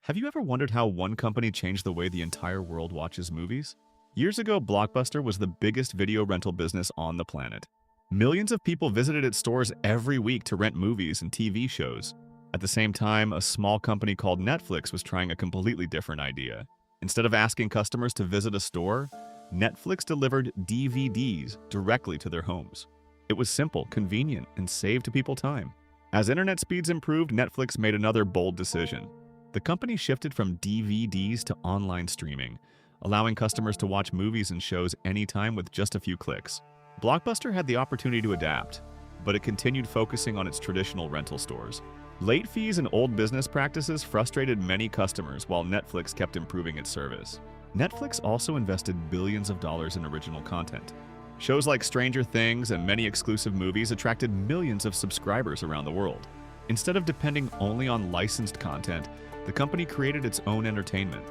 Have you ever wondered how one company changed the way the entire world watches movies? Years ago, Blockbuster was the biggest video rental business on the planet. Millions of people visited its stores every week to rent movies and TV shows. At the same time, a small company called Netflix was trying a completely different idea. Instead of asking customers to visit a store, Netflix delivered DVDs directly to their homes. It was simple, convenient, and saved people time. As internet speeds improved, Netflix made another bold decision. The company shifted from DVDs to online streaming, allowing customers to watch movies and shows anytime with just a few clicks. Blockbuster had the opportunity to adapt, but it continued focusing on its traditional rental stores. Late fees and old business practices frustrated many customers while Netflix kept improving its service. Netflix also invested billions of dollars in original content. Shows like Stranger Things and many exclusive movies attracted millions of subscribers around the world. Instead of depending only on licensed content, the company created its own entertainment.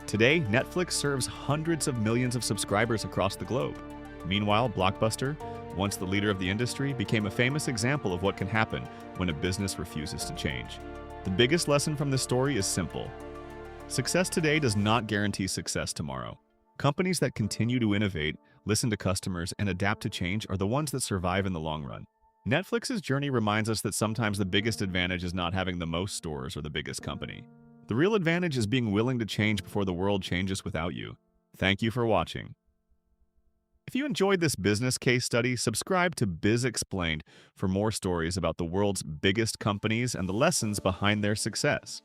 Today, Netflix serves hundreds of millions of subscribers across the globe. Meanwhile, Blockbuster, once the leader of the industry, became a famous example of what can happen when a business refuses to change. The biggest lesson from this story is simple. Success today does not guarantee success tomorrow. Companies that continue to innovate, listen to customers, and adapt to change are the ones that survive in the long run. Netflix's journey reminds us that sometimes the biggest advantage is not having the most stores or the biggest company. The real advantage is being willing to change before the world changes without you. Thank you for watching. If you enjoyed this business case study, subscribe to Biz Explained for more stories about the world's biggest companies and the lessons behind their success.